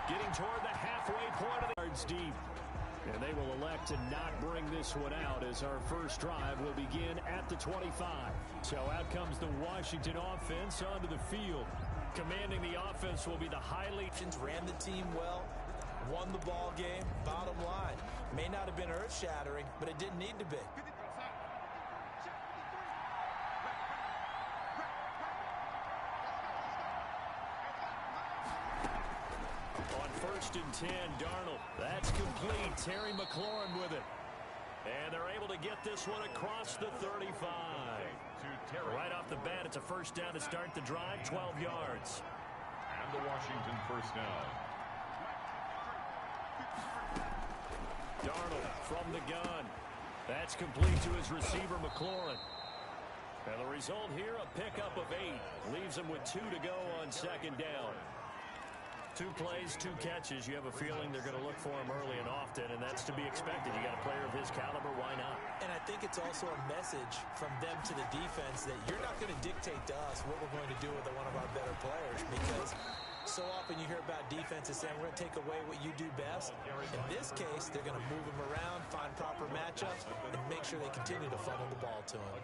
getting toward the halfway point of the yards deep. And they will elect to not bring this one out as our first drive will begin at the 25. So out comes the Washington offense onto the field. Commanding the offense will be the highly... Ran the team well, won the ball game. Bottom line, may not have been earth-shattering, but it didn't need to be. First and 10, Darnold. That's complete. Terry McLaurin with it. And they're able to get this one across the 35. Right off the bat, it's a first down to start the drive, 12 yards. And the Washington first down. Darnold from the gun. That's complete to his receiver, McLaurin. And the result here, a pickup of 8. Leaves him with 2 to go on second down. 2 plays, 2 catches. You have a feeling they're going to look for him early and often, and that's to be expected. You got a player of his caliber, why not? And I think it's also a message from them to the defense that you're not going to dictate to us what we're going to do with one of our better players, because so often you hear about defenses saying we're going to take away what you do best. In this case, they're going to move him around, find proper matchups, and make sure they continue to funnel the ball to him.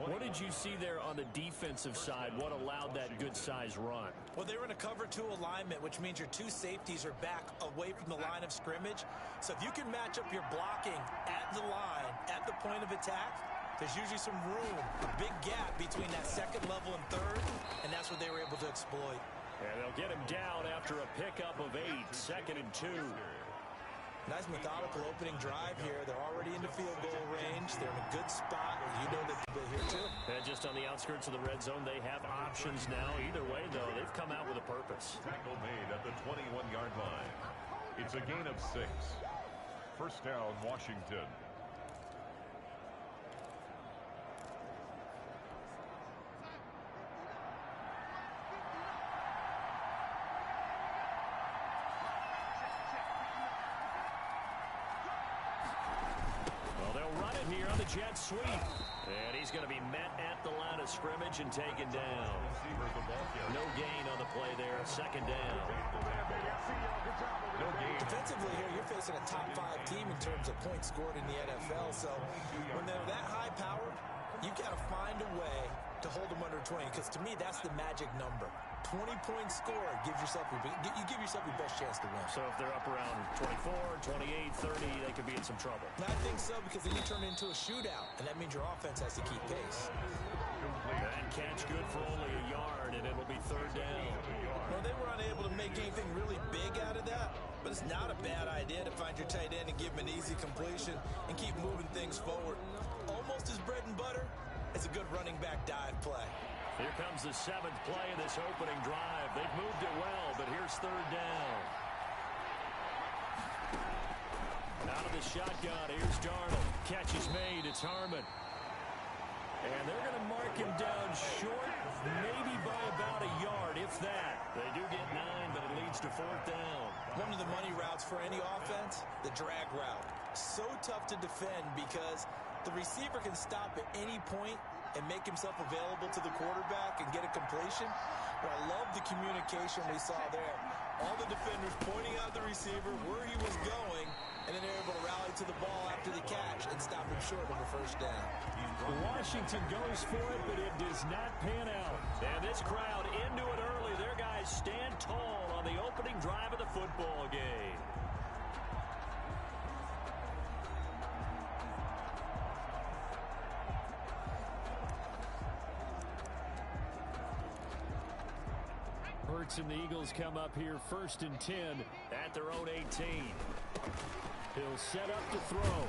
What did you see there on the defensive side? What allowed that good-sized run? Well, they were in a cover 2 alignment, which means your 2 safeties are back away from the line of scrimmage. So if you can match up your blocking at the line, at the point of attack, there's usually some room, a big gap between that second level and third, and that's what they were able to exploit. And they'll get him down after a pickup of 8, 2nd and 2. Nice methodical opening drive here. They're already in the field goal range. They're in a good spot. You know that they're here too. And just on the outskirts of the red zone, they have options now. Either way, though, they've come out with a purpose. Tackle made at the 21-yard line. It's a gain of 6. First down, Washington. Here on the jet sweep. And he's going to be met at the line of scrimmage and taken down. No gain on the play there. Second down. No gain. Defensively here, you're facing a top 5 team in terms of points scored in the NFL. So when they're that high powered, you've got to find a way to hold them under 20. Because to me, that's the magic number. 20 points scored gives yourself your best chance to win. So if they're up around 24, 28, 30, they could be in some trouble. I think so, because then you turn it into a shootout, and that means your offense has to keep pace. That catch good for only a yard, and it'll be third down. Well, they were unable to make anything really big out of that, but it's not a bad idea to find your tight end and give him an easy completion and keep moving things forward. Almost as bread and butter as a good running back dive play. Here comes the 7th play of this opening drive. They've moved it well, but here's third down. Out of the shotgun, here's Darnold. Catch is made, it's Harmon. And they're going to mark him down short, maybe by about a yard, if that. They do get 9, but it leads to fourth down. One of the money routes for any offense, the drag route. So tough to defend because the receiver can stop at any point and make himself available to the quarterback and get a completion. But I love the communication we saw there. All the defenders pointing out the receiver where he was going, and then they're able to rally to the ball after the catch and stop him short of a first down. Washington goes for it, but it does not pan out. And this crowd into it early. Their guys stand tall on the opening drive of the football game. Hurts and the Eagles come up here first and 10 at their own 18. He'll set up to throw.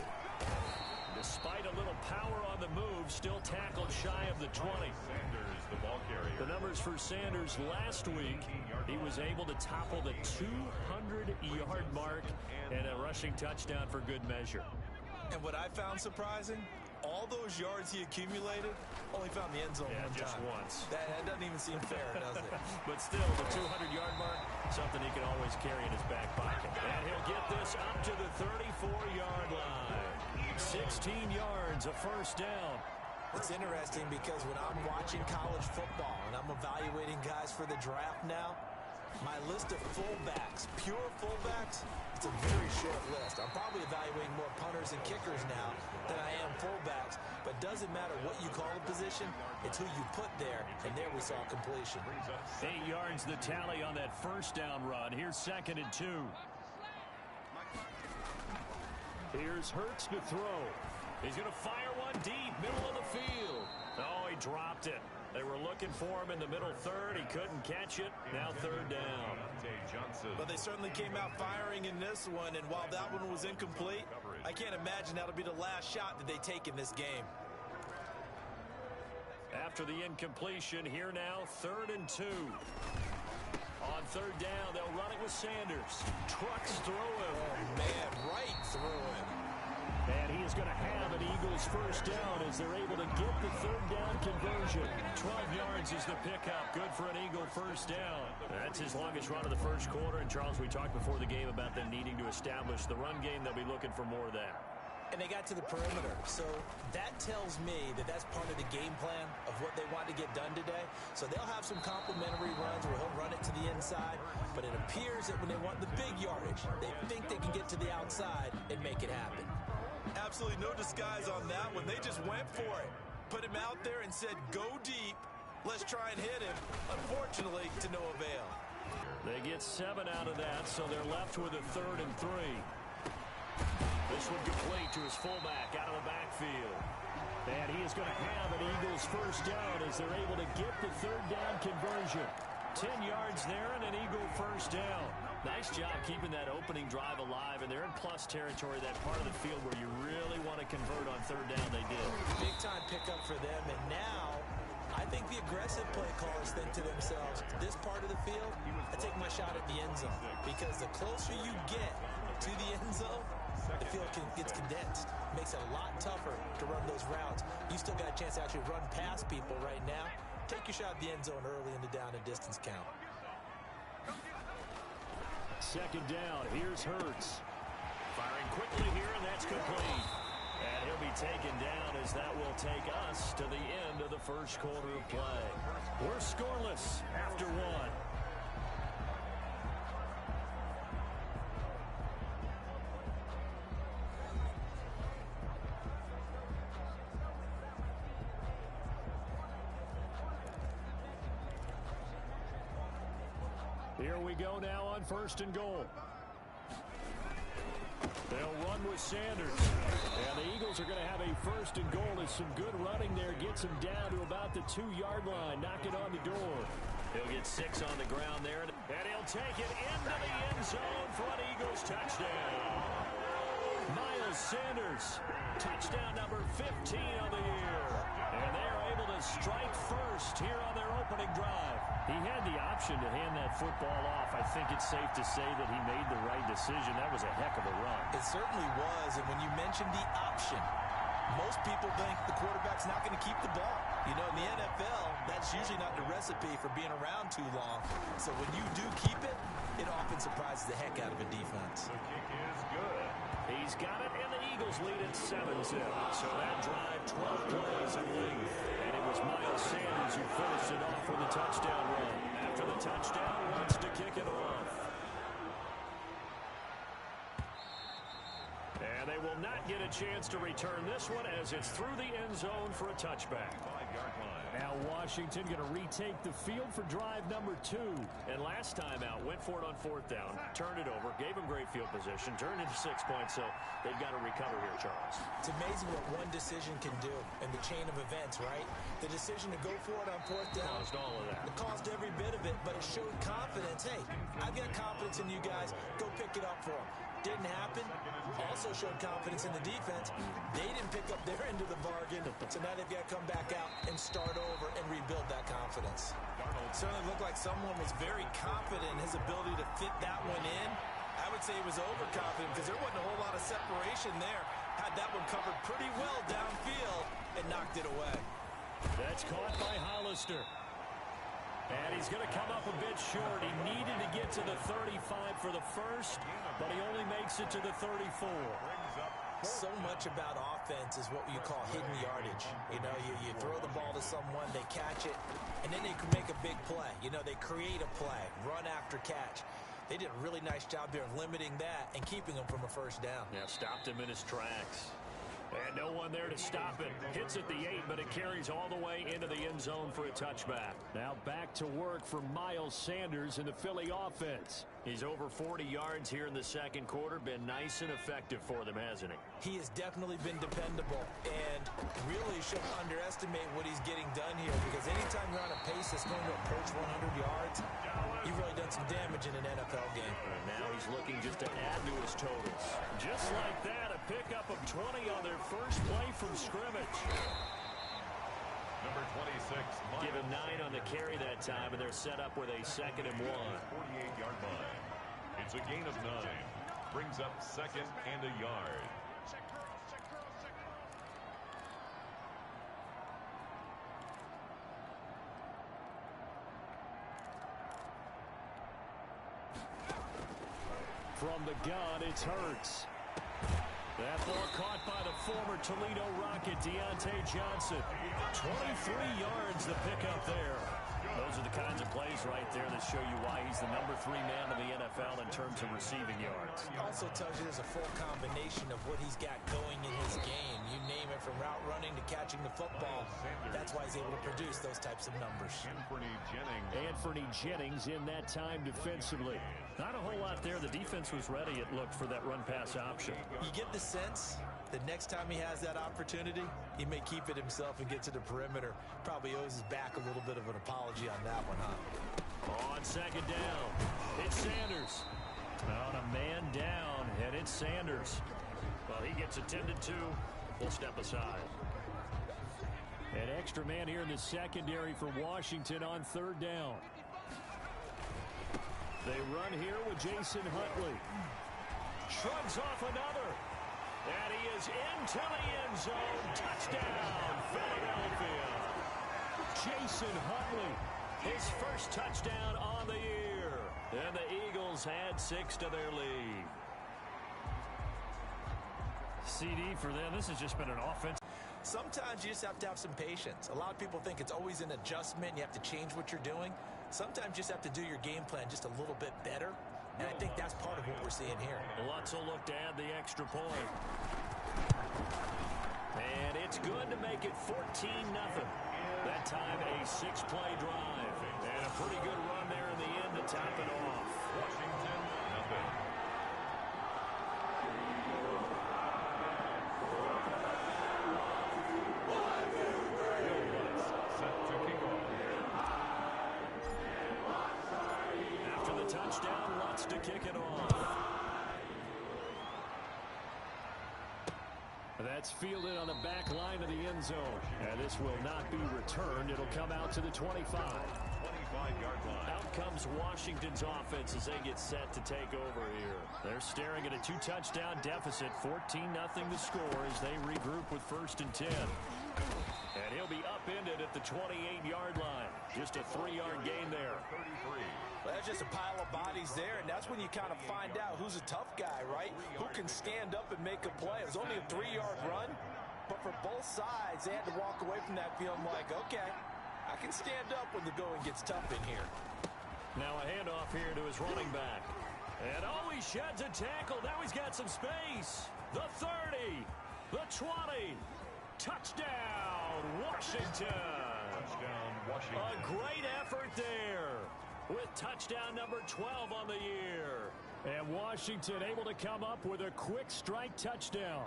Despite a little power on the move, still tackled shy of the 20. Sanders, the ball carrier. The numbers for Sanders last week, he was able to topple the 200-yard mark and a rushing touchdown for good measure. And what I found surprising, all those yards he accumulated, only found the end zone one just time. once. That doesn't even seem fair, does it? But still, the 200-yard mark, something he can always carry in his back pocket. And he'll get this up to the 34-yard line. 16 yards, a first down. It's interesting because when I'm watching college football and I'm evaluating guys for the draft now, My list of fullbacks, pure fullbacks, it's a very short list. I'm probably evaluating more punters and kickers now than I am fullbacks, but doesn't matter what you call a position, it's who you put there, and there we saw completion. 8 yards the tally on that first down run. Here's 2nd and 2. Here's Hurts to throw. He's going to fire one deep, middle of the field. Oh, he dropped it. They were looking for him in the middle third. He couldn't catch it. Now 3rd down. But they certainly came out firing in this one, and while that one was incomplete, I can't imagine that'll be the last shot that they take in this game. After the incompletion, here now, 3rd and 2. On 3rd down, they'll run it with Sanders. Trucks through him. Oh, man, right through him. And he is going to have an Eagles first down as they're able to get the 3rd down conversion. 12 yards is the pickup. Good for an Eagle first down. That's his longest run of the first quarter. And, Charles, we talked before the game about them needing to establish the run game. They'll be looking for more of that. And they got to the perimeter. So that tells me that that's part of the game plan of what they want to get done today. So they'll have some complementary runs where he'll run it to the inside. But it appears that when they want the big yardage, they think they can get to the outside and make it happen. Absolutely no disguise on that one. They just went for it. Put him out there and said, go deep. Let's try and hit him. Unfortunately, to no avail. They get 7 out of that, so they're left with a 3rd and 3. This one complete to his fullback out of the backfield. And he is going to have an Eagles first down as they're able to get the 3rd down conversion. 10 yards there and an Eagle first down. Nice job keeping that opening drive alive, and they're in plus territory, that part of the field where you really want to convert on 3rd down. They did. Big time pickup for them, and now I think the aggressive play callers think to themselves, this part of the field, I take my shot at the end zone, because the closer you get to the end zone, the field gets condensed. Makes it a lot tougher to run those routes. You still got a chance to actually run past people right now. Take your shot at the end zone early in the down and distance count. 2nd down. Here's Hurts. Firing quickly here, and that's complete. And he'll be taken down as that will take us to the end of the first quarter of play. We're scoreless after 1. Here we go now on 1st and goal. They'll run with Sanders. And the Eagles are going to have a 1st and goal as some good running there gets him down to about the 2-yard line. Knock it on the door. He'll get 6 on the ground there. And he'll take it into the end zone for an Eagles touchdown. Miles Sanders, touchdown number 15 of the year. And they are able to strike first here on their opening drive. He had the option to hand that football off. I think it's safe to say that he made the right decision. That was a heck of a run. It certainly was, and when you mentioned the option, most people think the quarterback's not going to keep the ball. You know, in the NFL, that's usually not the recipe for being around too long. So when you do keep it, it often surprises the heck out of a defense. The kick is good. He's got it, and the Eagles lead at 7-0. So that drive, 12 plays in length. And it was Miles Sanders who finished it off with a touchdown run. After the touchdown, wants to kick it off. And they will not get a chance to return this one as it's through the end zone for a touchback. 5-yard line. Now Washington going to retake the field for drive number 2. And last time out, went for it on 4th down, turned it over, gave them great field position, turned into 6 points, so they've got to recover here, Charles. It's amazing what one decision can do in the chain of events, right? The decision to go for it on 4th down. Caused all of that. It caused every bit of it, but it showed confidence. Hey, I've got confidence in you guys. Go pick it up for them. Didn't happen. Also showed confidence in the defense. They didn't pick up their end of the bargain, so now they've got to come back out and start over and rebuild that confidence. Certainly looked like someone was very confident in his ability to fit that one in. I would say he was overconfident because there wasn't a whole lot of separation there. Had that one covered pretty well downfield and knocked it away. That's caught by Hollister. And he's going to come up a bit short. He needed to get to the 35 for the first, but he only makes it to the 34. Brings up So much about offense is what you call hidden yardage. You know, you throw the ball to someone, they catch it, and then they can make a big play. You know, they create a play, run after catch. They did a really nice job there of limiting that and keeping him from a first down. Yeah, stopped him in his tracks. And no one there to stop it. Hits at the 8, but it carries all the way into the end zone for a touchback. Now back to work for Miles Sanders in the Philly offense. He's over 40 yards here in the second quarter. Been nice and effective for them, hasn't he? He has definitely been dependable, and really shouldn't underestimate what he's getting done here, because anytime you're on a pace that's going to approach 100 yards, you've really done some damage in an NFL game. And now he's looking just to add to his totals. Just like that, a pickup of 20 on their first play from scrimmage. Number 26. Give him 9 on the carry that time, and they're set up with a 2nd and 1. 48-yard line. It's a gain of 9. Brings up 2nd and a yard. From the gun, it's Hurts. That ball caught by the former Toledo Rocket, Deontay Johnson. 23 yards the pickup there. Those are the kinds of plays right there that show you why he's the number 3 man in the NFL in terms of receiving yards. Also tells you there's a full combination of what he's got going in his game. You name it, from route running to catching the football. That's why he's able to produce those types of numbers. Anthony Jennings in that time defensively. Not a whole lot there. The defense was ready, it looked, for that run-pass option. You get the sense that next time he has that opportunity, he may keep it himself and get to the perimeter. Probably owes his back a little bit of an apology on that one, huh? On 2nd down, it's Sanders. On a man down, and it's Sanders. Well, he gets attended to. We'll step aside. An extra man here in the secondary for Washington on 3rd down. They run here with Jason Huntley. Shrugs off another. And he is into the end zone. Touchdown, Philadelphia. Jason Huntley, his first touchdown on the year. And the Eagles add 6 to their lead. CD for them, this has just been an offense. Sometimes you just have to have some patience. A lot of people think it's always an adjustment. You have to change what you're doing. Sometimes you just have to do your game plan just a little bit better. And I think that's part of what we're seeing here. Lutz will look to add the extra point. And it's good to make it 14-0. That time a 6-play drive. And a pretty good run there in the end to top it off. Washington, nothing. Set to kick off. After the touchdown, Lutz to kick it off. That's fielded on the back line of the end zone. And this will not be returned. It'll come out to the 25. 25-yard line. Out comes Washington's offense as they get set to take over here. They're staring at a 2-touchdown deficit. 14-0 the score as they regroup with 1st and 10. And he'll be upended at the 28-yard line. Just a 3-yard gain there. 33. Well, that's just a pile of bodies there, and that's when you kind of find out who's a tough guy, right? Who can stand up and make a play. It was only a 3-yard run, but for both sides, they had to walk away from that feeling like, okay, I can stand up when the going gets tough in here. Now a handoff here to his running back. And oh, he sheds a tackle. Now he's got some space. The 30, the 20. Touchdown, Washington. Touchdown, Washington. A great effort there with touchdown number 12 on the year. And Washington able to come up with a quick strike touchdown.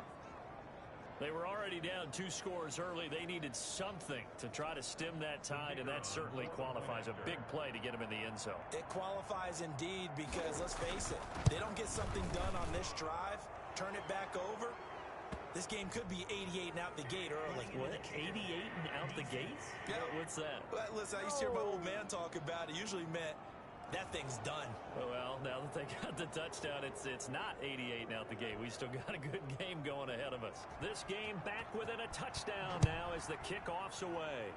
They were already down 2 scores early. They needed something to try to stem that tide, and that certainly qualifies. A big play to get them in the end zone. It qualifies indeed, because let's face it, they don't get something done on this drive, turn it back over, this game could be 88 and out the gate early. What? 88 and out the gate? Yeah. What's that? Well, listen, I used to hear my old man talk about it. Usually meant that thing's done. Well, now that they got the touchdown, it's not 88 and out the gate. We still got a good game going ahead of us. This game back within a touchdown now as the kickoff's away.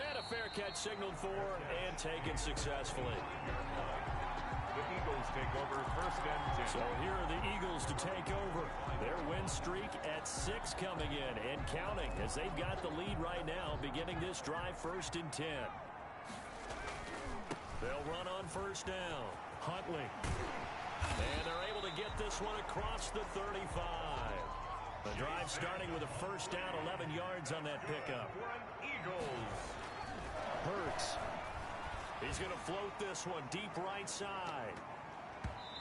And a fair catch signaled for and taken successfully. The Eagles take over 1st and 10. So here are the Eagles to take over. Their win streak at 6 coming in and counting as they've got the lead right now beginning this drive 1st and 10. They'll run on 1st down. Huntley. And they're able to get this one across the 35. The drive starting with a 1st down, 11 yards on that pickup. Eagles. Hurts. He's going to float this one deep right side.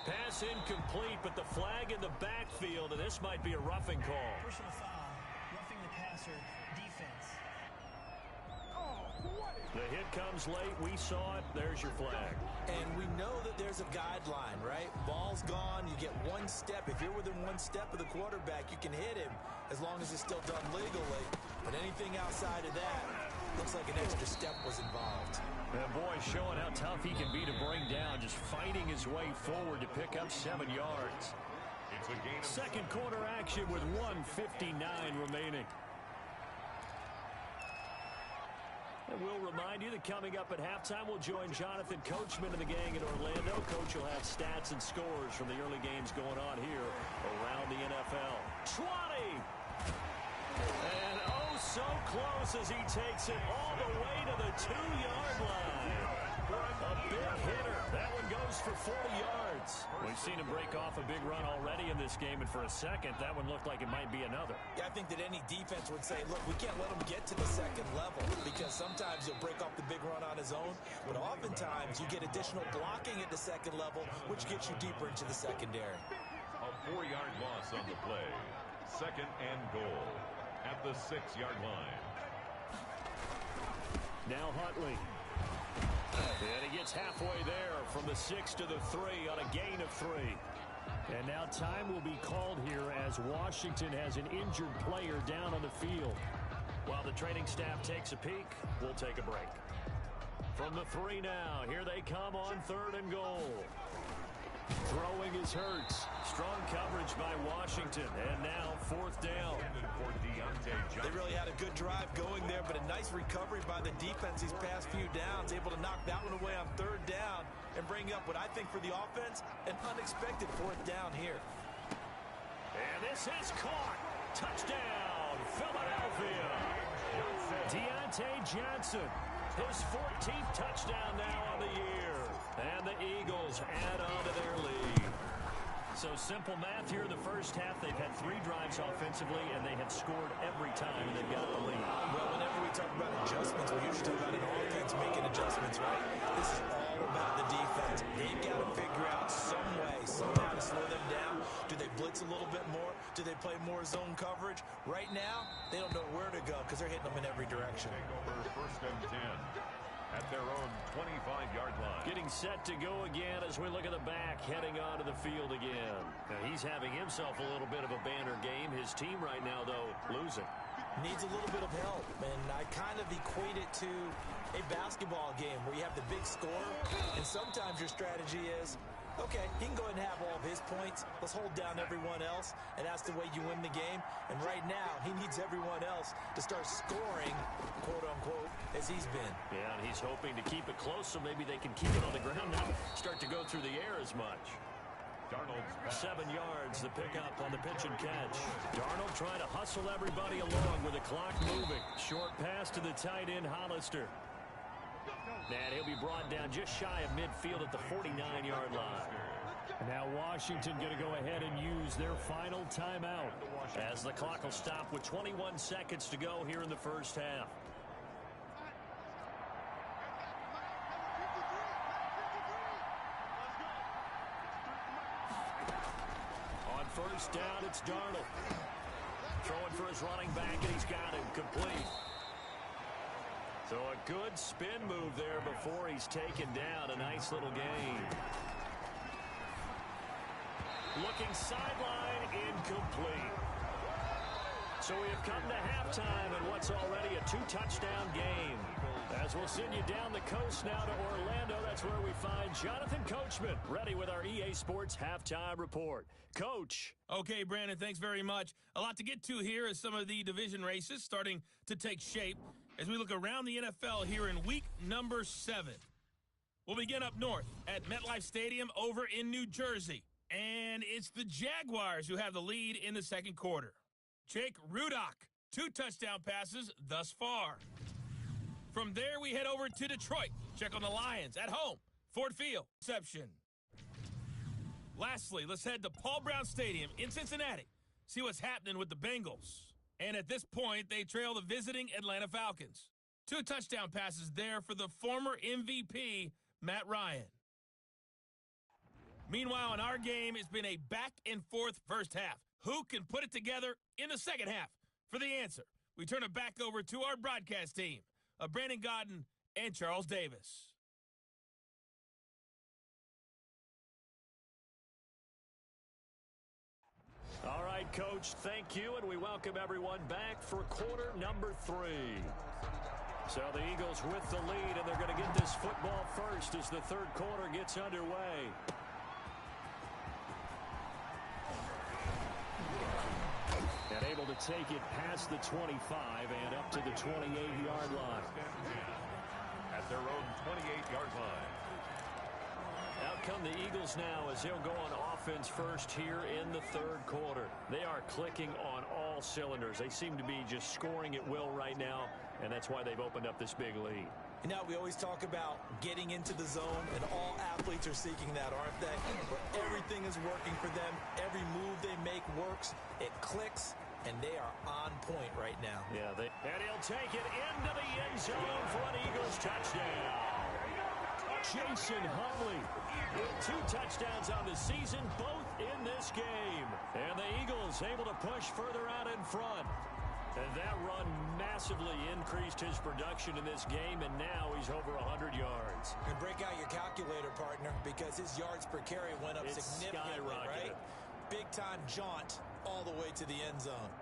Pass incomplete, but the flag in the backfield, and this might be a roughing call. Personal foul, roughing the passer, defense. The hit comes late. We saw it. There's your flag. And we know that there's a guideline, right? Ball's gone. You get 1 step. If you're within 1 step of the quarterback, you can hit him as long as it's still done legally. But anything outside of that, looks like an extra step was involved. That boy showing how tough he can be to bring down, just fighting his way forward to pick up 7 yards. It's a gain of 2nd quarter action with 1:59 remaining. And we'll remind you that coming up at halftime, we'll join Jonathan Coachman and the gang in Orlando. Coach will have stats and scores from the early games going on here around the NFL. 20! And oh, so close as he takes it all the way to the 2-yard line. A big hitter. That one goes for 40 yards. We've seen him break off a big run already in this game, and for a second, that one looked like it might be another. Yeah, I think that any defense would say, look, we can't let him get to the 2nd level because sometimes he'll break off the big run on his own, but oftentimes you get additional blocking at the 2nd level, which gets you deeper into the secondary. a 4-yard loss on the play. 2nd and goal at the 6-yard line. Now Huntley. And he gets halfway there from the 6 to the 3 on a gain of 3. And now time will be called here as Washington has an injured player down on the field. While the training staff takes a peek, we'll take a break. From the 3 now, here they come on 3rd and goal. Throwing is Hurts. Strong coverage by Washington. And now 4th down. They really had a good drive going there, but a nice recovery by the defense these past few downs. Able to knock that one away on 3rd down and bring up what I think for the offense, an unexpected 4th down here. And this is caught. Touchdown, Philadelphia. Deontay Johnson. His 14th touchdown now on the year. And the Eagles add on to their lead. So simple math here in the first half. They've had 3 drives offensively, and they have scored every time they've got the lead. Well, whenever we talk about adjustments, we usually talk about an offense making adjustments, right? This is all about the defense. They've got to figure out some way, somehow to slow them down. Do they blitz a little bit more? Do they play more zone coverage? Right now, they don't know where to go because they're hitting them in every direction. Over 1st and 10 at their own 25-yard line. Getting set to go again as we look at the back, heading onto the field again. Now, he's having himself a little bit of a banner game. His team right now, though, losing. Needs a little bit of help, and I kind of equate it to a basketball game where you have the big score, and sometimes your strategy is, okay, he can go ahead and have all of his points. Let's hold down everyone else, and that's the way you win the game. And right now, he needs everyone else to start scoring, quote-unquote, as he's been. Yeah, and he's hoping to keep it close so maybe they can keep it on the ground, not start to go through the air as much. Darnold's pass. 7 yards, the pickup on the pitch and catch. Darnold trying to hustle everybody along with the clock moving. Short pass to the tight end, Hollister. And he'll be brought down just shy of midfield at the 49-yard line. Now Washington going to go ahead and use their final timeout as the clock will stop with 21 seconds to go here in the first half. On 1st down, it's Darnold. Throwing for his running back, and he's got him complete. So a good spin move there before he's taken down. A nice little gain. Looking sideline, incomplete. So we have come to halftime in what's already a 2-touchdown game. As we'll send you down the coast now to Orlando, that's where we find Jonathan Coachman, ready with our EA Sports Halftime Report. Coach. Okay, Brandon, thanks very much. A lot to get to here as some of the division races starting to take shape as we look around the NFL here in week number 7. We'll begin up north at MetLife Stadium over in New Jersey. And it's the Jaguars who have the lead in the second quarter. Jake Rudock, 2 touchdown passes thus far. From there, we head over to Detroit. Check on the Lions at home. Ford Field, reception. Lastly, let's head to Paul Brown Stadium in Cincinnati. See what's happening with the Bengals. And at this point, they trail the visiting Atlanta Falcons. 2 touchdown passes there for the former MVP, Matt Ryan. Meanwhile, in our game, it's been a back-and-forth first half. Who can put it together in the second half? For the answer, we turn it back over to our broadcast team of Brandon Godden and Charles Davis. All right, Coach, thank you, and we welcome everyone back for quarter number 3. So the Eagles with the lead, and they're going to get this football first as the third quarter gets underway. And able to take it past the 25 and up to the 28-yard line. At their own 28-yard line. Out come the Eagles now as they'll go on offense first here in the third quarter. They are clicking on all cylinders. They seem to be just scoring at will right now, and that's why they've opened up this big lead. And now we always talk about getting into the zone, and all athletes are seeking that, aren't they? Where everything is working for them. Every move they make works. It clicks, and they are on point right now. Yeah, and he'll take it into the end zone for an Eagles touchdown. Jason Huntley with 2 touchdowns on the season, both in this game. And the Eagles able to push further out in front. And that run massively increased his production in this game, and now he's over 100 yards. And break out your calculator, partner, because his yards per carry went up significantly, right? Big-time jaunt all the way to the end zone.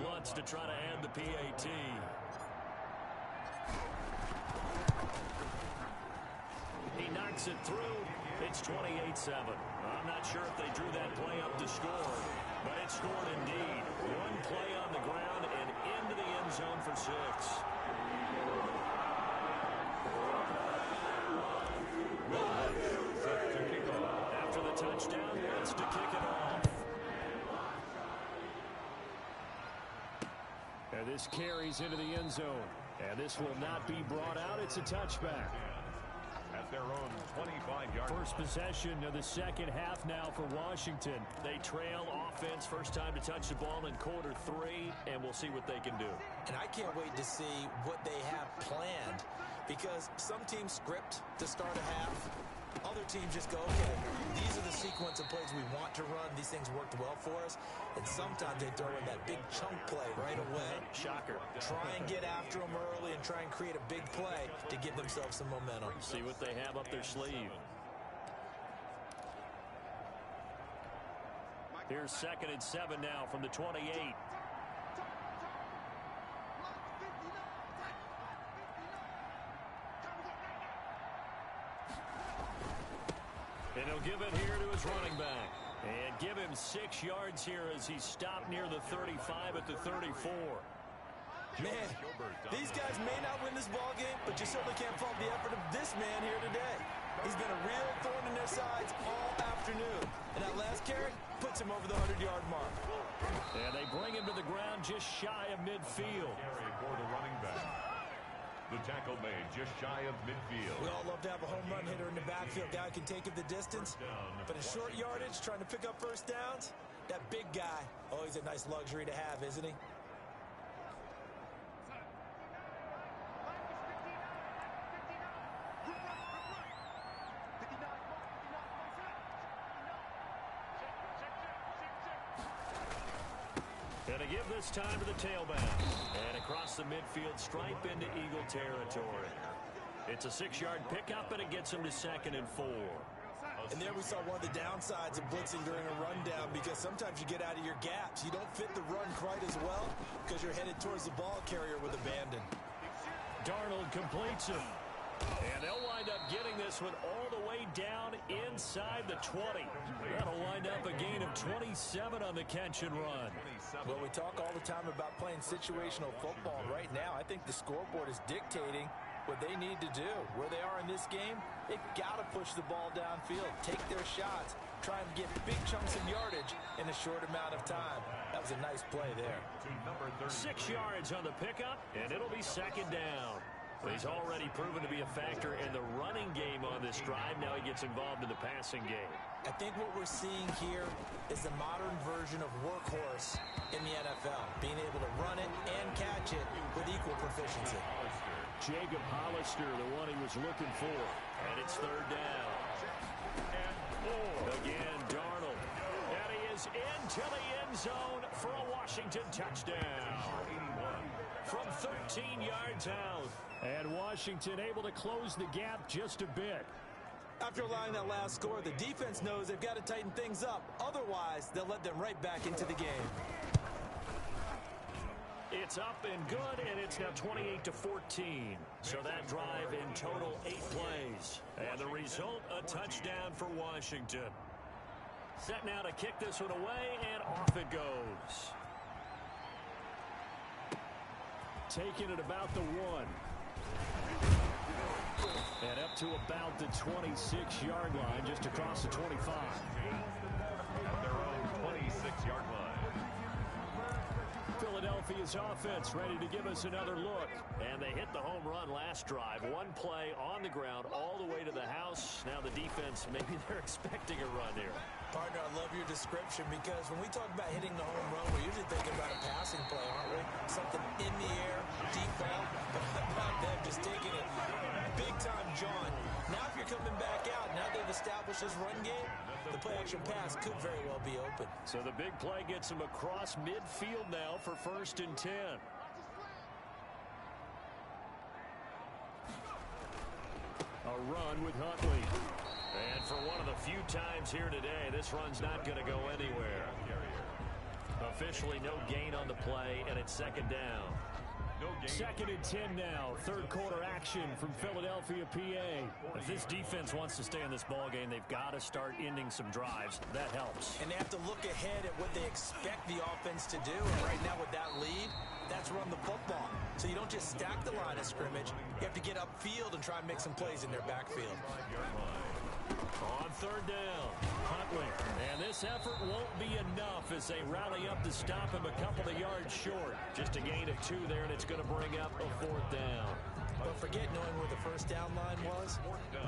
Lutz to try to add the PAT. He knocks it through. It's 28-7. I'm not sure if they drew that play up to score, but it scored indeed. 1 play on the ground and into the end zone for 6. After the touchdown, Lutz to kick it off. And this carries into the end zone. And this will not be brought out. It's a touchback. At their own 25-yard line. First possession of the second half now for Washington. They trail offense, first time to touch the ball in quarter 3, and we'll see what they can do. And I can't wait to see what they have planned, because some teams script to start a half. Other teams just go, okay, these are the sequence of plays we want to run. These things worked well for us. And sometimes they throw in that big chunk play right away. Shocker. Try and get after them early and try and create a big play to give themselves some momentum. See what they have up their sleeve. Here's 2nd and 7 now from the 28. And he'll give it here to his running back. And give him 6 yards here as he stopped near the 35 at the 34. Man, these guys may not win this ball game, but you certainly can't fault the effort of this man here today. He's been a real thorn in their sides all afternoon. And that last carry puts him over the 100-yard mark. And they bring him to the ground just shy of midfield. Carry for the running back. The tackle made just shy of midfield. We all love to have a home run hitter in the backfield. Guy can take it the distance. But in short yardage, trying to pick up first downs, that big guy, always a nice luxury to have, isn't he? And to give this time to the tailback. And across the midfield stripe into Eagle territory. It's a 6-yard pickup, and it gets him to 2nd and 4. And there we saw one of the downsides of blitzing during a rundown, because sometimes you get out of your gaps. You don't fit the run quite as well because you're headed towards the ball carrier with abandon. Darnold completes him. And they'll wind up getting this one all the way down inside the 20. That'll wind up a gain of 27 on the catch and run. Well, we talk all the time about playing situational football. Right now, I think the scoreboard is dictating what they need to do. Where they are in this game, they've got to push the ball downfield, take their shots, try and get big chunks of yardage in a short amount of time. That was a nice play there. 6 yards on the pickup, and it'll be second down. Well, he's already proven to be a factor in the running game on this drive. Now he gets involved in the passing game. I think what we're seeing here is the modern version of workhorse in the NFL, being able to run it and catch it with equal proficiency. Jacob Hollister, the one he was looking for. And it's third down. Again, Darnold. And he is into the end zone for a Washington touchdown. From 13 yards out. And Washington able to close the gap just a bit. After allowing that last score, the defense knows they've got to tighten things up. Otherwise, they'll let them right back into the game. It's up and good, and it's now 28-14. So that drive in total 8 plays. And the result, a touchdown for Washington. Set now to kick this one away, and off it goes. Taking it about the 1. And up to about the 26-yard line, just across the 25. At their own 26-yard line. Philadelphia's offense ready to give us another look. And they hit the home run last drive. One play on the ground all the way to the house. Now the defense, maybe they're expecting a run here. Partner, I love your description because when we talk about hitting the home run, we're usually thinking about a passing play, aren't we? Something in the air, deep ball. But how about them just taking it big time, John? Now if you're coming back out, now they've established this run game, the play-action pass could very well be open. So the big play gets him across midfield now for 1st and 10. A run with Huntley. And for one of the few times here today, this run's not going to go anywhere. Officially no gain on the play, and it's second down. Second and 10 now. Third quarter action from Philadelphia, PA. If this defense wants to stay in this ball game, they've got to start ending some drives. That helps. And they have to look ahead at what they expect the offense to do. And right now with that lead, that's run the football. So you don't just stack the line of scrimmage. You have to get upfield and try and make some plays in their backfield. On third down, Huntley. And this effort won't be enough as they rally up to stop him a couple of yards short. Just a gain of 2 there, and it's going to bring up a 4th down. But forget knowing where the first down line was.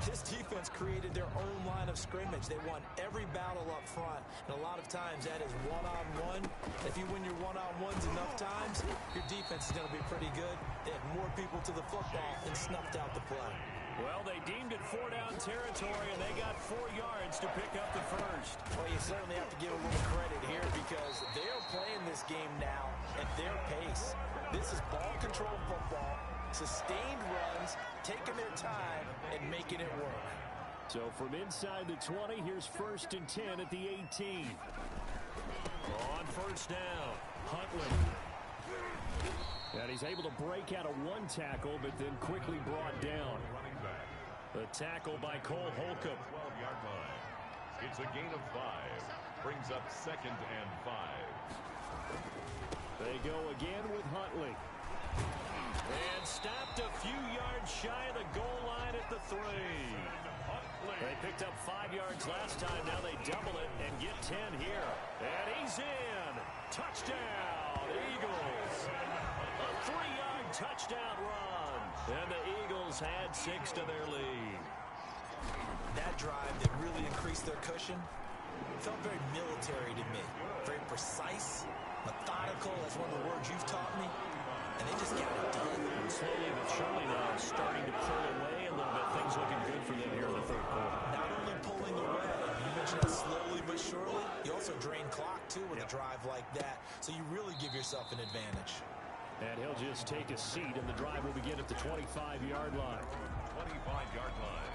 This defense created their own line of scrimmage. They won every battle up front, and a lot of times that is one-on-one. If you win your one-on-ones enough times, your defense is going to be pretty good. They had more people to the football and snuffed out the play. Well, they deemed it 4-down territory, and they got 4 yards to pick up the first. Well, you certainly have to give a little credit here because they are playing this game now at their pace. This is ball control football, sustained runs, taking their time, and making it work. So from inside the 20, here's 1st and 10 at the 18. On first down, Huntley. And he's able to break out of 1 tackle, but then quickly brought down. The tackle by Cole Holcomb. 12-yard line. It's a gain of 5. Brings up 2nd and 5. They go again with Huntley. And stopped a few yards shy of the goal line at the 3. They picked up 5 yards last time. Now they double it and get 10 here. And he's in. Touchdown, Eagles. A 3-yard touchdown run. And the Eagles had 6 to their lead. That drive that really increased their cushion felt very military to me. Very precise, methodical. That's one of the words you've taught me. And they just got it done. And slowly but surely now starting to pull away a little bit. Things looking good for them here in the third quarter. Not only pulling away, you mentioned that slowly but surely. You also drain clock, too, with a drive like that. So you really give yourself an advantage. And he'll just take a seat, and the drive will begin at the 25-yard line. 25-yard line.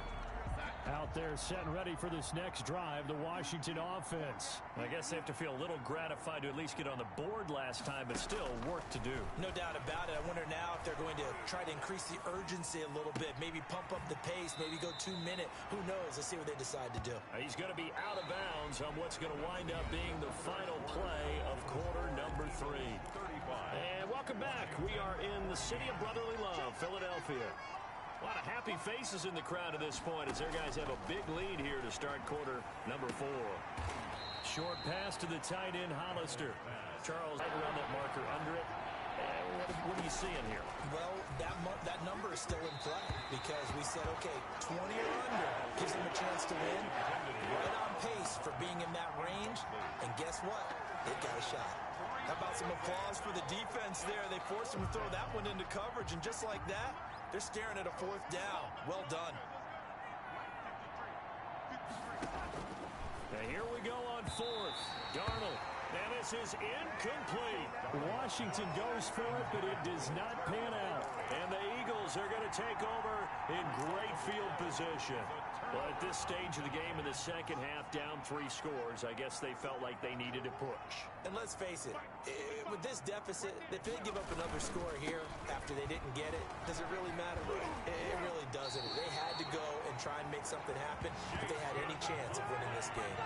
Out there set and ready for this next drive, the Washington offense. I guess they have to feel a little gratified to at least get on the board last time, but still work to do. No doubt about it. I wonder now if they're going to try to increase the urgency a little bit, maybe pump up the pace, maybe go 2 minute. Who knows? Let's see what they decide to do. He's going to be out of bounds on what's going to wind up being the final play of quarter number 3. And welcome back. We are in the city of brotherly love, Philadelphia. A lot of happy faces in the crowd at this point as their guys have a big lead here to start quarter number 4. Short pass to the tight end, Hollister. Charles, right around that marker under it. What are you seeing here? Well, that number is still in play because we said, okay, 20 or under gives them a chance to win. Right on pace for being in that range. And guess what? They got a shot. How about some applause for the defense there? They forced him to throw that one into coverage, and just like that, they're staring at a 4th down. Well done. And here we go on 4th. Darnold. And this is incomplete. Washington goes for it, but it does not pan out. And the Eagles are going to take over in great field position. Well, at this stage of the game in the second half, down 3 scores, I guess they felt like they needed to push. And let's face it, with this deficit, if they give up another score here after they didn't get it, does it really matter? It really doesn't. They had to go and try and make something happen if they had any chance of winning this game.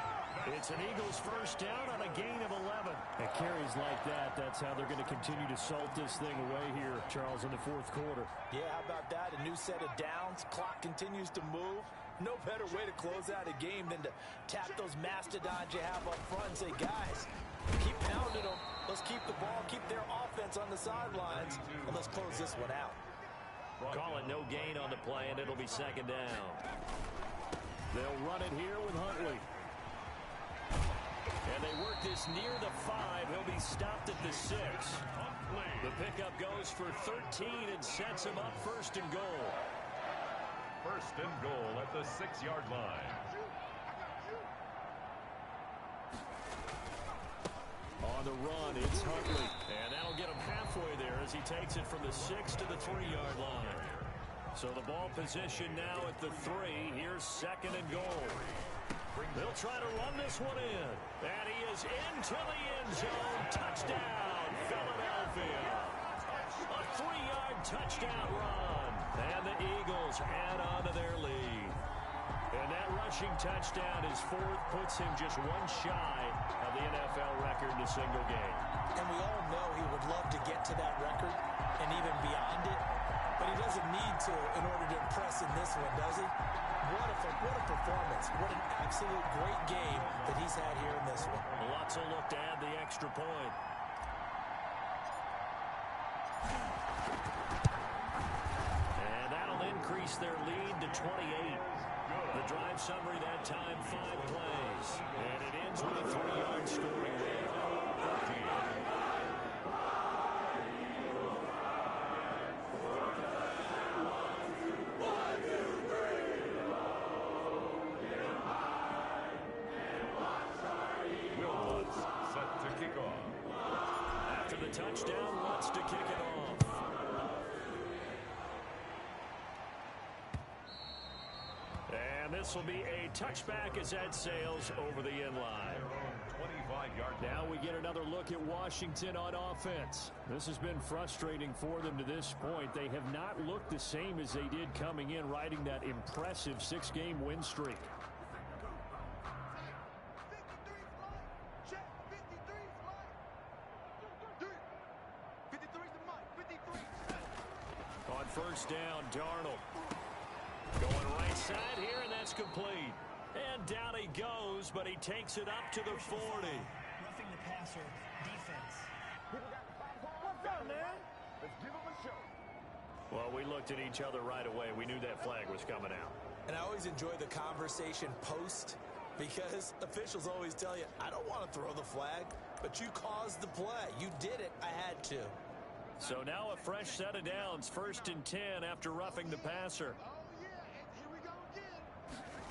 It's an Eagles first down on a gain of 11. At carries like that, that's how they're going to continue to salt this thing away here, Charles, in the 4th quarter. Yeah, how about that? A new set of downs. Clock continues to move. No better way to close out a game than to tap those mastodons you have up front and say, guys, keep pounding them. Let's keep the ball, keep their offense on the sidelines, and let's close this one out. Call it no gain on the play, and it'll be second down. They'll run it here with Huntley. And they work this near the 5. He'll be stopped at the 6. The pickup goes for 13 and sets him up 1st and goal. 1st and goal at the 6-yard line. On the run, it's Huntley. And that'll get him halfway there as he takes it from the 6 to the 3-yard line. So the ball position now at the 3. Here's 2nd and goal. They'll try to run this one in. And he is into the end zone. Touchdown, Philadelphia. A 3-yard touchdown run. And the Eagles add on to their lead. And that rushing touchdown, his 4th, puts him just 1 shy of the NFL record in a single game. And we all know he would love to get to that record and even beyond it. But he doesn't need to in order to impress in this one, does he? What a performance. What an absolute great game that he's had here in this one. Lots of look to add the extra point. And that'll increase their lead to 28. The drive summary that time, 5 plays. And it ends with a 3-yard scoring lead. Touchdown, wants to kick it off. And this will be a touchback as that sails over the end line. 25-yard. Now we get another look at Washington on offense. This has been frustrating for them to this point. They have not looked the same as they did coming in, riding that impressive 6-game win streak. First down, Darnold. Going right side here, and that's complete. And down he goes, but he takes it up to the 40. Roughing the passer, defense. What's up, man? Let's give him a show. Well, we looked at each other right away. We knew that flag was coming out. And I always enjoy the conversation post because officials always tell you, I don't want to throw the flag, but you caused the play. You did it. I had to. So now a fresh set of downs, 1st and 10 after roughing the passer.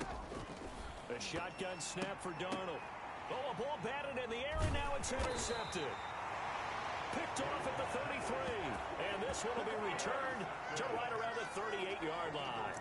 A shotgun snap for Darnold. Oh, a ball batted in the air, and now it's intercepted. Picked off at the 33. And this one will be returned to right around the 38-yard line.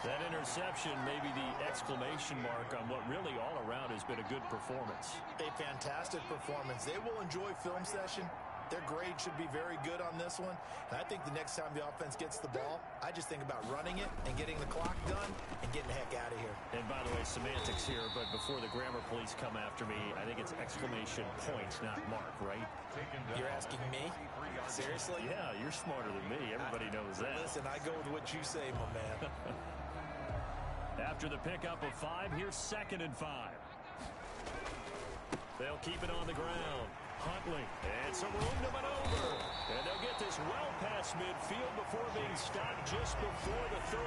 That interception may be the exclamation mark on what really all around has been a good performance. A fantastic performance. They will enjoy film session Their grade should be very good on this one. And I think the next time the offense gets the ball, I just think about running it and getting the clock done and getting the heck out of here. And by the way, semantics here, but before the grammar police come after me, I think it's exclamation points, not mark, right? You're asking me? Seriously? Yeah, you're smarter than me. Everybody knows that. Listen, I go with what you say, my man. After the pickup of 5, here's 2nd and 5. They'll keep it on the ground. Huntley, and some room to maneuver. And they'll get this well past midfield before being stopped just before the 35.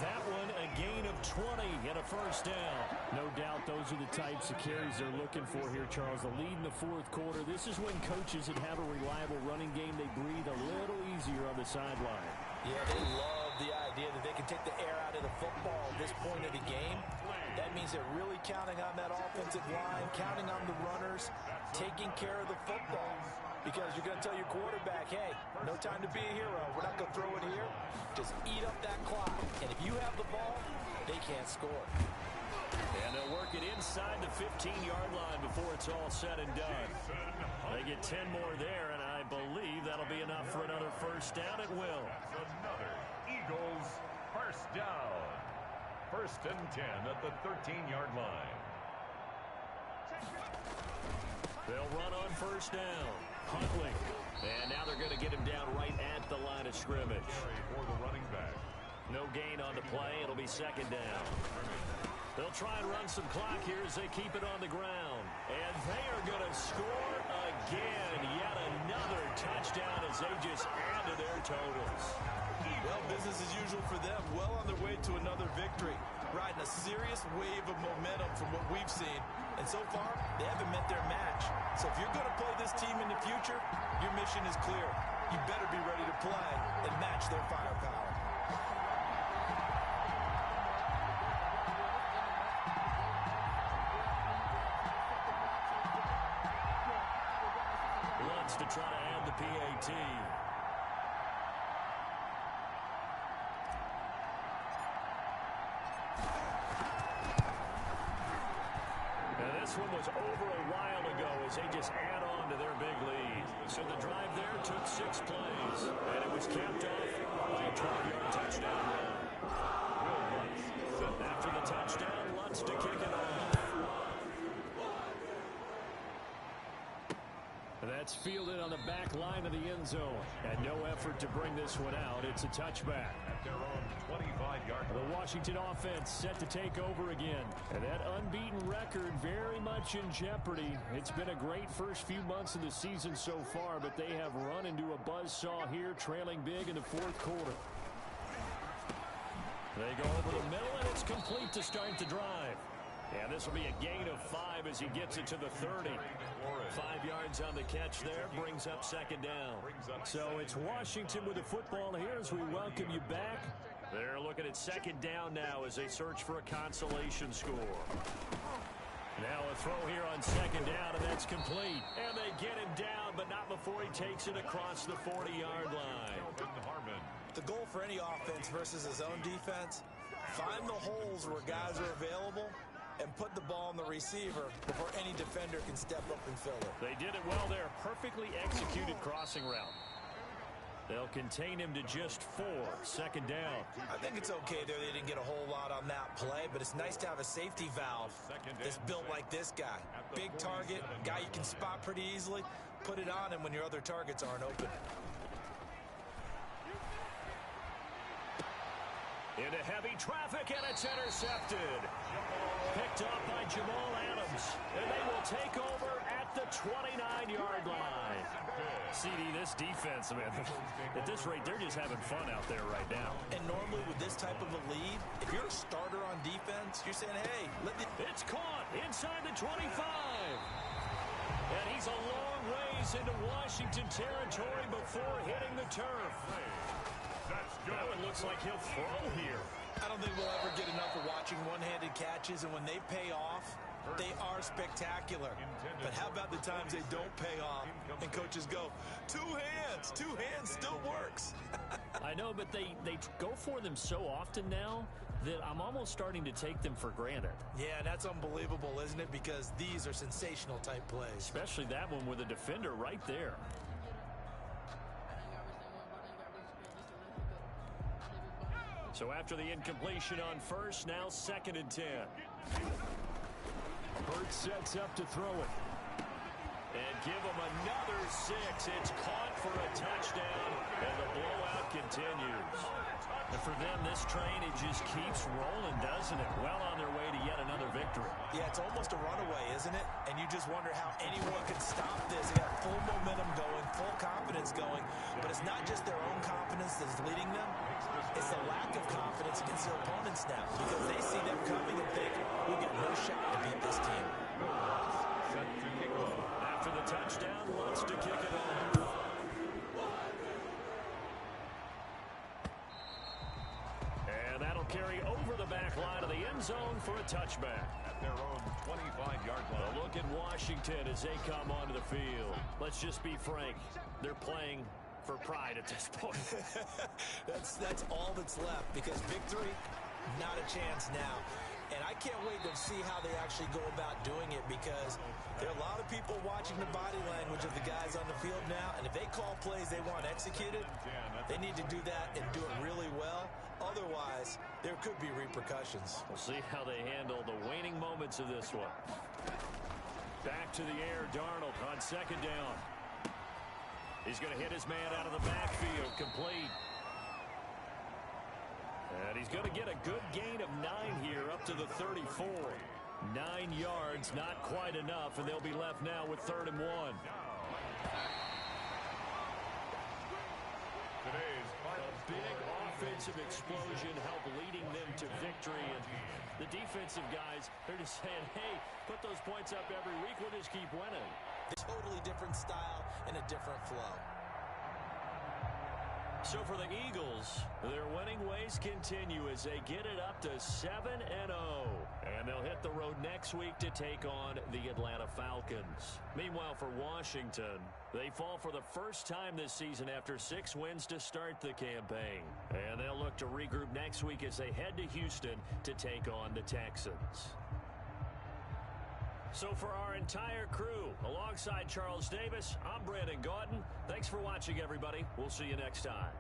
That one a gain of 20 and a first down. No doubt those are the types of carries they're looking for here, Charles. The lead in the 4th quarter. This is when coaches that have a reliable running game, they breathe a little easier on the sideline. Yeah, they love the idea that they can take the air out of the football at this point of the game. That means they're really counting on that offensive line, counting on the runners, taking care of the football. Because you're going to tell your quarterback, hey, no time to be a hero. We're not going to throw it here. Just eat up that clock. And if you have the ball, they can't score. And they'll work it inside the 15-yard line before it's all said and done. They get 10 more there, and I believe that'll be enough for another first down. It will. Another Eagles first down. 1st and 10 at the 13-yard line. They'll run on first down. Huntley. And now they're going to get him down right at the line of scrimmage. For the running back. No gain on the play. It'll be 2nd down. They'll try and run some clock here as they keep it on the ground. And they are going to score again. Yet another touchdown as they just add to their totals. Well, business as usual for them. Well on their way to another victory. Riding a serious wave of momentum from what we've seen. And so far, they haven't met their match. So if you're going to play this team in the future, your mission is clear. You better be ready to play and match their firepower. Wants to try to add the PAT. This one was over a while ago as they just add on to their big lead. So the drive there took 6 plays, and it was capped off by a 12-yard touchdown run. After the touchdown, Lutz to kick it off. That's fielded on the back line of the end zone. And no effort to bring this one out. It's a touchback. At their own 25-yard line. The Washington offense set to take over again. And that unbeaten record very much in jeopardy. It's been a great first few months of the season so far, but they have run into a buzzsaw here, trailing big in the 4th quarter. They go over the middle, and it's complete to start the drive. And this will be a gain of 5 as he gets it to the 30. 5 yards on the catch there, brings up 2nd down. So it's Washington with the football here as we welcome you back. They're looking at 2nd down now as they search for a consolation score. Now a throw here on 2nd down, and that's complete. And they get him down, but not before he takes it across the 40-yard line. The goal for any offense versus his own defense, find the holes where guys are available and put the ball on the receiver before any defender can step up and fill it. They did it well there. Perfectly executed crossing route. They'll contain him to just 4. 2nd down. I think it's okay there. They didn't get a whole lot on that play, but it's nice to have a safety valve that's built like this guy. Big target, guy you can spot pretty easily. Put it on him when your other targets aren't open. Into heavy traffic, and it's intercepted. Picked up by Jamal Adams. And they will take over at the 29-yard line. CD, this defense, man, at this rate, they're just having fun out there right now. And normally with this type of a lead, if you're a starter on defense, you're saying, hey, It's caught inside the 25. And he's a long ways into Washington territory before hitting the turf. That one looks like he'll throw here. I don't think we'll ever get enough of watching one-handed catches, and when they pay off, they are spectacular. But how about the times they don't pay off and coaches go, two hands still works. I know, but they go for them so often now that I'm almost starting to take them for granted. Yeah, that's unbelievable, isn't it? Because these are sensational type plays. Especially that one with a defender right there. So after the incompletion on first, now 2nd and 10. Burt sets up to throw it. And give him another 6. It's caught for a touchdown, and the blowout continues. And for them, this train, it just keeps rolling, doesn't it? Well on their way to yet another victory. Yeah, it's almost a runaway, isn't it? And you just wonder how anyone can stop this. They got full momentum going, full confidence going. But it's not just their own confidence that's leading them. It's the lack of confidence against their opponents now, because they see them coming and think, we'll get no shot to beat this team. After the touchdown, wants to kick it off. And that'll carry over the back line of the end zone for a touchback. At their own 25-yard line. A look at Washington as they come onto the field. Let's just be frank. They're playing for pride at this point. That's all that's left, because victory, not a chance now. And I can't wait to see how they actually go about doing it, because there are a lot of people watching the body language of the guys on the field now, and if they call plays they want executed, they need to do that and do it really well. Otherwise, there could be repercussions. We'll see how they handle the waning moments of this one. Back to the air, Darnold on 2nd down. He's going to hit his man out of the backfield, complete. And he's going to get a good gain of 9 here, up to the 34. 9 yards, not quite enough, and they'll be left now with 3rd and 1. Today's final Big offensive explosion helped leading them to victory, and the defensive guys, they're just saying, hey, put those points up every week, we'll just keep winning. A totally different style and a different flow. So for the Eagles, their winning ways continue as they get it up to 7-0. And they'll hit the road next week to take on the Atlanta Falcons. Meanwhile, for Washington, they fall for the first time this season after 6 wins to start the campaign. And they'll look to regroup next week as they head to Houston to take on the Texans. So for our entire crew, alongside Charles Davis, I'm Brandon Gaudin. Thanks for watching, everybody. We'll see you next time.